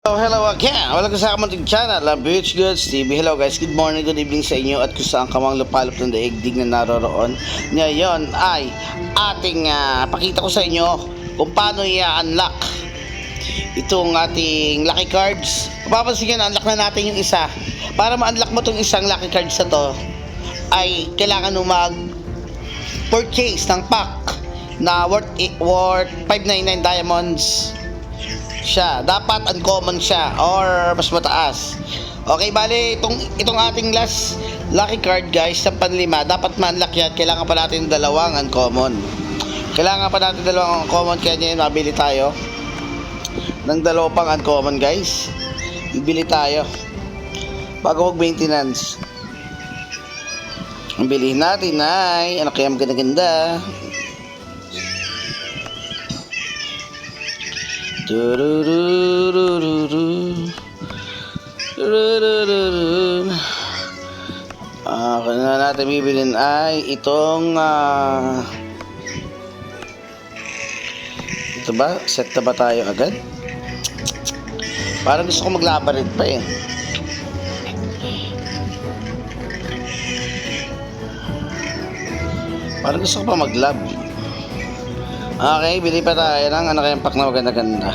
Hello again! Welcome sa aking channel, Beach Goods TV. Hello guys, good morning, good evening sa inyo at kung saan ka mang lupalop ng daigdig na naroroon. Ngayon ay ating pakita ko sa inyo kung paano i-unlock itong ating lucky cards. Papapansin nyo, unlock na natin yung isa. Para ma-unlock mo itong isang lucky cards na to, ay kailangan mo mag-purchase ng pack na worth 599 diamonds siya. Dapat uncommon siya or mas mataas. Okay, bali itong ating last lucky card guys, sa panlima, dapat ma-unlock yan. Kailangan pa natin dalawang uncommon. Kaya ngayon mabili tayo ng dalawang pang uncommon guys. Bibili tayo bago mag-maintenance. Ang bilihin natin ay ano kaya maganda-ganda. Kung na natin bibilin ay itong ito ba? Set na ba tayo agad? Parang gusto ko maglabarit pa eh. Parang gusto ko pa maglab. Okay, bili pa tayo ng ano kayang pack na maganda-ganda.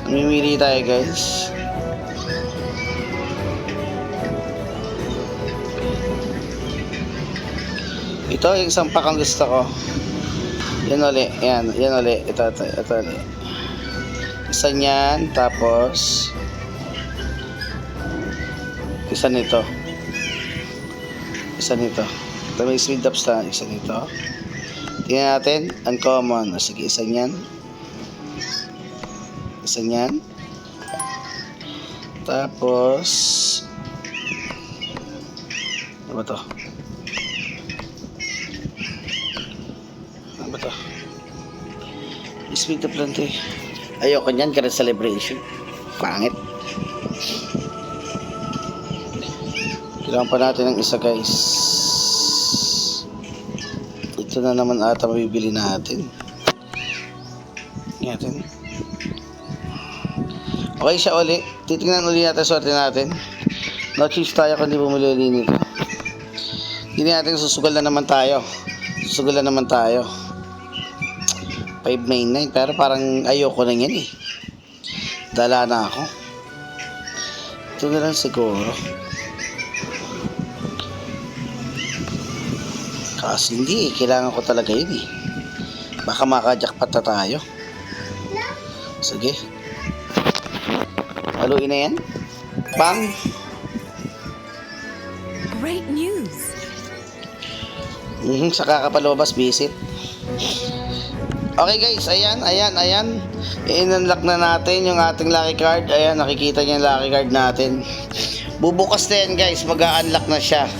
Mamimili tayo guys. Ito yung isang pack ang gusto ko. Yan uli, yan uli. Ito uli. Isa niyan, tapos isa nito. Ito may speed ups na, isa nito. Tingnan natin, uncommon. Sige, isa niyan. Tapos ano ba to? Speed up lang to eh. Ayoko niyan, kaya celebration. Pangit. Kailangan pa natin ng isa guys. Ito na naman ata mabibili natin. Okay siya uli. Titingnan uli natin swerte natin. No cheese tayo kung di bumili uli nito. Hindi natin susugal na naman tayo. 599 pero parang ayoko na yan eh. Dala na ako. Ito na lang siguro. Kasi hindi eh, kailangan ko talaga yun eh. Baka maka-jackpot na tayo. Sige. Haluin na yan. Bang! Great news! Saka ka palabas, visit. Okay guys, ayan. I-unlock na natin yung ating lucky card. Ayan, nakikita niyo yung lucky card natin. Bubukas na yan guys, mag-unlock na siya.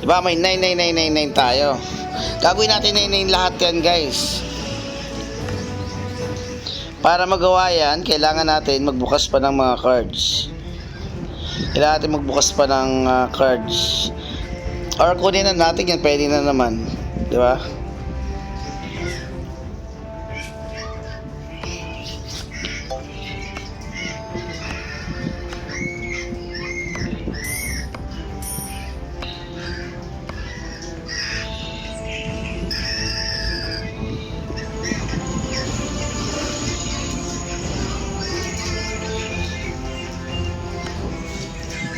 Diba may 99999 tayo. Gagawin natin 99 lahat yan guys. Para magawa yan, kailangan natin magbukas pa ng mga cards. Cards. Or kunin na natin yan, pwede na naman. Diba?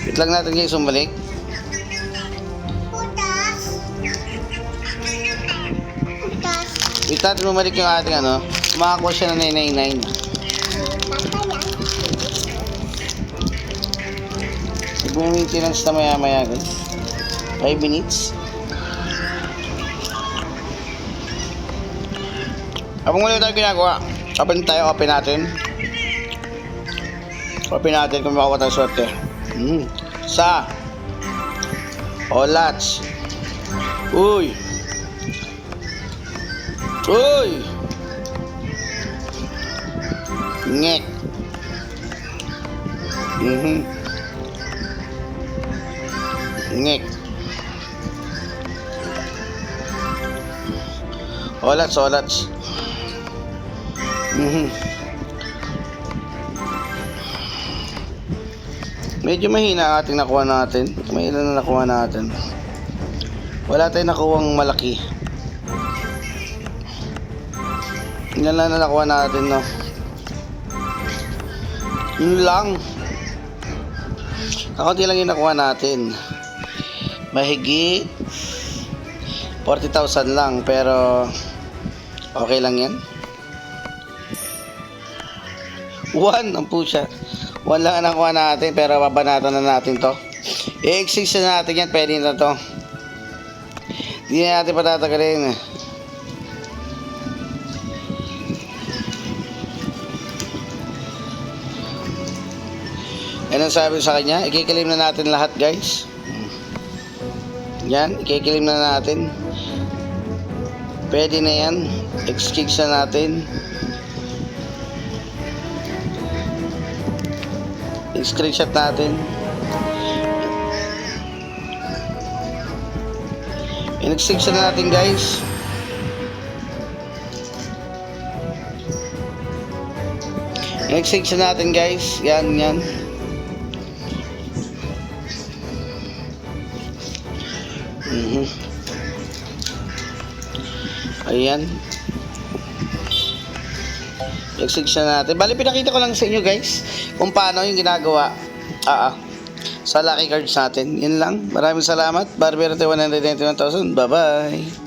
Wait lang natin guys, umalik. Wait natin umalik yung ating ano. Makakuha siya ng 999. Mag-maintenance na maya guys. 5 minutes. Habang wala tayo ginagawa, open natin kung makakuha tayo swerte. Sa Olats. Uy ngek. Ngek. Olats. Mhm. Medyo mahina ang ating nakuha natin. May ilan na nakuha natin. Wala tayong nakuhang malaki. Yan lang na nakuha natin, no? Yun lang. Kakunti lang yung nakuha natin. Mahigit 40,000 lang, pero okay lang yan. 1 ang pusya. 1 lang ang nakuha natin, pero babanatan na natin to. I-exist na natin yan, pwede na to. Hindi na natin patatagalin. Yan ang sabi sa kanya. Ikikilim na natin lahat, guys. Yan, ikikilim na natin. Pwede na yan. X-kicks na natin. I-screenshot natin. I-x-kicks na natin, guys. I-x-kicks na natin, guys. Yan, yan. Ayan. I-execution natin. Bali, pinakita ko lang sa inyo, guys, kung paano yung ginagawa sa lucky cards natin. Yan lang. Maraming salamat. Barbero 191,000. Bye-bye.